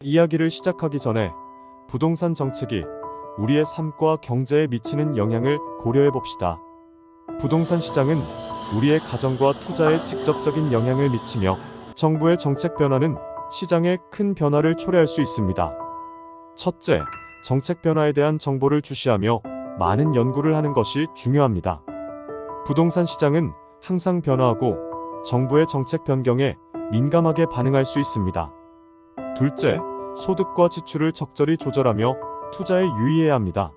이야기를 시작하기 전에 부동산 정책이 우리의 삶과 경제에 미치는 영향을 고려해 봅시다. 부동산 시장은 우리의 가정과 투자에 직접적인 영향을 미치며 정부의 정책 변화는 시장에 큰 변화를 초래할 수 있습니다. 첫째, 정책 변화에 대한 정보를 주시하며 많은 연구를 하는 것이 중요합니다. 부동산 시장은 항상 변화하고 정부의 정책 변경에 민감하게 반응할 수 있습니다. 둘째, 소득과 지출을 적절히 조절하며 투자에 유의해야 합니다.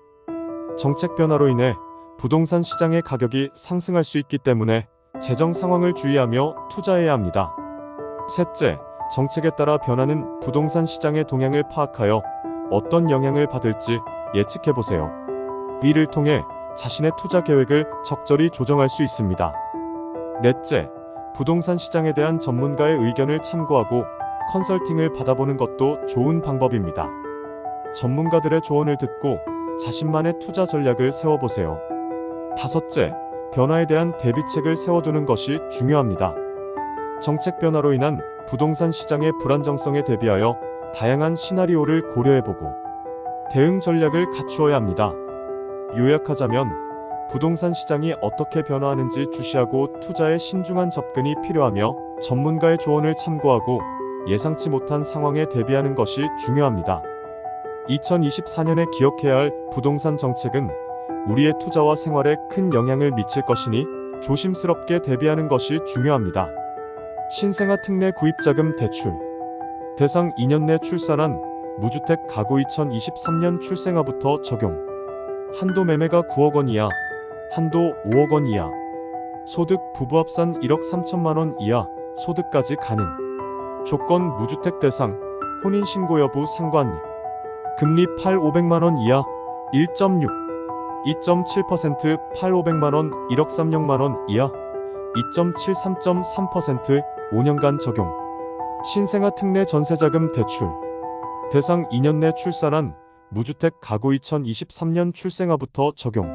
정책 변화로 인해 부동산 시장의 가격이 상승할 수 있기 때문에 재정 상황을 주의하며 투자해야 합니다. 셋째, 정책에 따라 변하는 부동산 시장의 동향을 파악하여 어떤 영향을 받을지 예측해보세요. 이를 통해 자신의 투자 계획을 적절히 조정할 수 있습니다. 넷째, 부동산 시장에 대한 전문가의 의견을 참고하고 컨설팅을 받아보는 것도 좋은 방법입니다. 전문가들의 조언을 듣고 자신만의 투자 전략을 세워보세요. 다섯째, 변화에 대한 대비책을 세워두는 것이 중요합니다. 정책 변화로 인한 부동산 시장의 불안정성에 대비하여 다양한 시나리오를 고려해보고 대응 전략을 갖추어야 합니다. 요약하자면 부동산 시장이 어떻게 변화하는지 주시하고 투자에 신중한 접근이 필요하며 전문가의 조언을 참고하고 예상치 못한 상황에 대비하는 것이 중요합니다. 2024년에 기억해야 할 부동산 정책은 우리의 투자와 생활에 큰 영향을 미칠 것이니 조심스럽게 대비하는 것이 중요합니다. 신생아 특례 구입자금 대출 대상 2년 내 출산한 무주택 가구 2023년 출생아부터 적용. 한도 매매가 9억 원 이하, 한도 5억 원 이하, 소득 부부 합산 1억 3천만 원 이하 소득까지 가능. 조건 무주택 대상, 혼인신고 여부 상관리. 금리 8,500만 원 이하 1.6, 2.7% 8,500만 원 1억 30만 원 이하 2.73.3% 5년간 적용. 신생아 특례 전세자금 대출 대상 2년 내 출산한 무주택 가구 2023년 출생아부터 적용.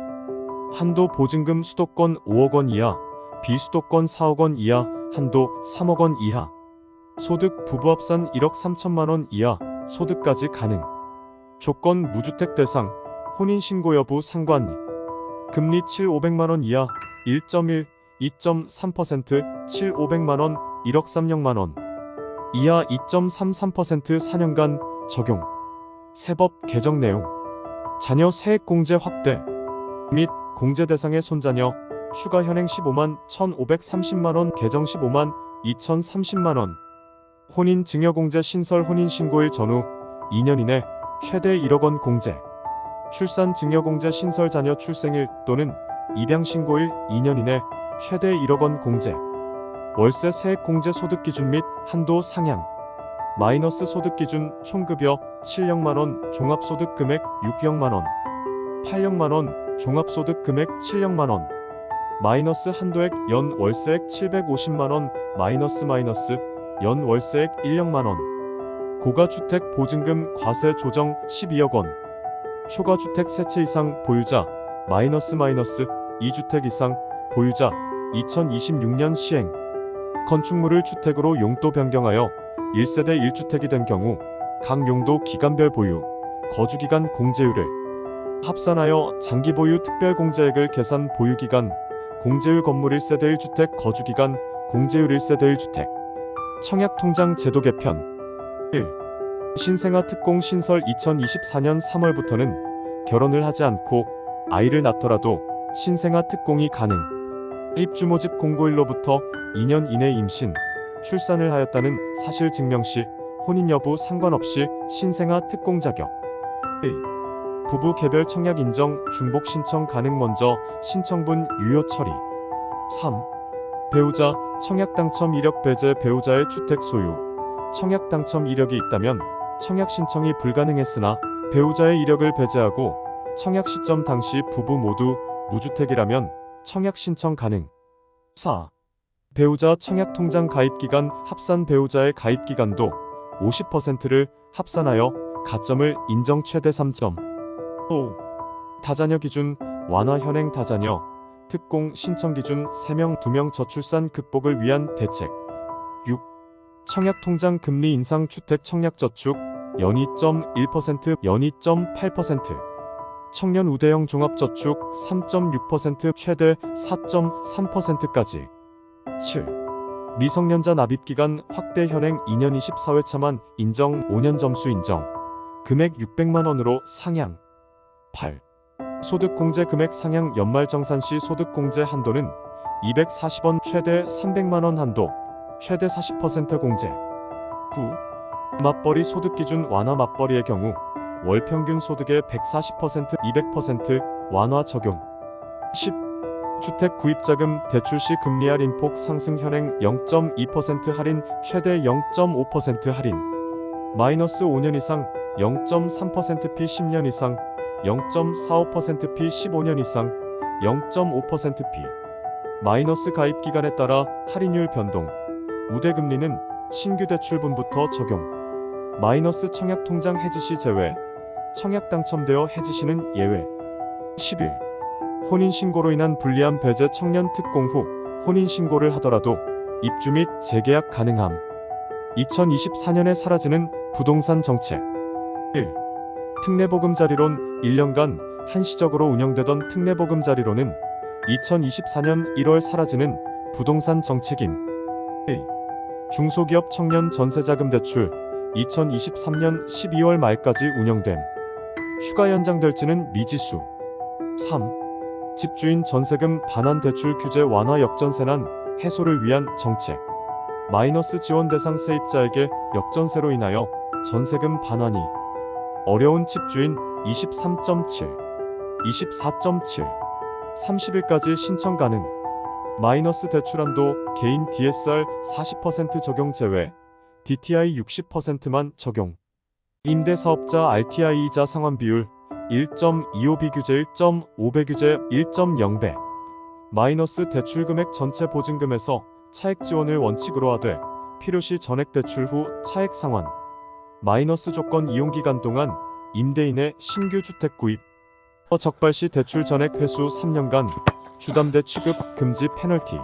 한도 보증금 수도권 5억 원 이하, 비수도권 4억 원 이하, 한도 3억 원 이하. 소득 부부 합산 1억 3천만 원 이하 소득까지 가능. 조건 무주택 대상, 혼인신고 여부 상관리. 금리 7,500만 원 이하 1.1, 2.3% 7,500만 원 1억 30만 원 이하 2.33% 4년간 적용. 세법 개정 내용. 자녀 세액공제 확대 및 공제 대상의 손자녀 추가 현행 15만 1,530만 원 개정 15만 2,030만 원. 혼인 증여공제 신설 혼인신고일 전후 2년 이내 최대 1억 원 공제. 출산 증여공제 신설 자녀 출생일 또는 입양신고일 2년 이내 최대 1억 원 공제. 월세 세액공제 소득기준 및 한도 상향. 마이너스 소득기준 총급여 7억만 원 종합소득금액 6억만 원 8억만 원 종합소득금액 7억만 원 마이너스 한도액 연 월세액 750만 원 마이너스 연 월세액 1억만 원. 고가주택 보증금 과세 조정 12억 원. 초가주택 3채 이상 보유자 마이너스 2주택 이상 보유자 2026년 시행. 건축물을 주택으로 용도 변경하여 1세대 1주택이 된 경우 각 용도 기간별 보유, 거주기간 공제율을 합산하여 장기보유 특별공제액을 계산. 보유기간, 공제율 건물 1세대 1주택 거주기간, 공제율 1세대 1주택. 청약통장 제도 개편 1. 신생아 특공 신설 2024년 3월부터는 결혼을 하지 않고 아이를 낳더라도 신생아 특공이 가능. 입주모집 공고일로부터 2년 이내 임신, 출산을 하였다는 사실 증명 시 혼인 여부 상관없이 신생아 특공 자격. 2. 부부 개별 청약 인정 중복 신청 가능. 먼저 신청분 유효 처리. 3. 배우자 청약 당첨 이력 배제. 배우자의 주택 소유, 청약 당첨 이력이 있다면 청약 신청이 불가능했으나 배우자의 이력을 배제하고 청약 시점 당시 부부 모두 무주택이라면 청약 신청 가능. 4. 배우자 청약통장 가입기간 합산. 배우자의 가입기간도 50%를 합산하여 가점을 인정. 최대 3점. 5. 다자녀 기준 완화. 현행 다자녀 특공 신청 기준 3명 2명 저출산 극복을 위한 대책. 6. 청약통장 금리 인상. 주택 청약저축 연이.1%, 연이.8%. 청년 우대형 종합저축 3.6%, 최대 4.3%까지. 7. 미성년자 납입기간 확대 현행 2년 24회차만 인정 5년 점수 인정. 금액 600만 원으로 상향. 8. 소득공제 금액 상향 연말정산시 소득공제 한도는 240원 최대 300만 원 한도, 최대 40% 공제. 9. 맞벌이 소득기준 완화 맞벌이의 경우 월 평균 소득의 140%, 200% 완화 적용. 10. 주택 구입자금 대출 시 금리 할인폭 상승 현행 0.2% 할인, 최대 0.5% 할인. 마이너스 5년 이상 0.3%P 10년 이상 0.45%P 15년 이상 0.5%P. 마이너스 가입 기간에 따라 할인율 변동. 우대금리는 신규 대출분부터 적용. 마이너스 청약 통장 해지 시 제외. 청약 당첨되어 해지 시는 예외. 11. 혼인신고로 인한 불리한 배제 청년 특공 후 혼인신고를 하더라도 입주 및 재계약 가능함. 2024년에 사라지는 부동산 정책. 1. 특례보금자리론 1년간 한시적으로 운영되던 특례보금자리론은 2024년 1월 사라지는 부동산 정책임. 2. 중소기업 청년 전세자금 대출 2023년 12월 말까지 운영됨. 추가 연장될지는 미지수. 3. 집주인 전세금 반환 대출 규제 완화 역전세난 해소를 위한 정책. 마이너스 지원 대상 세입자에게 역전세로 인하여 전세금 반환이 어려운 집주인 23.7, 24.7, 30일까지 신청 가능. 마이너스 대출한도 개인 DSR 40% 적용 제외, DTI 60%만 적용. 임대사업자 RTI 이자 상환 비율 1.25 비규제 1.5 배규제 1.0배. 마이너스 대출 금액 전체 보증금에서 차액 지원을 원칙으로 하되 필요시 전액 대출 후 차액 상환. 마이너스 조건 이용 기간 동안 임대인의 신규 주택 구입. 적발 시 대출 전액 회수 3년간 주담대 취급 금지 페널티.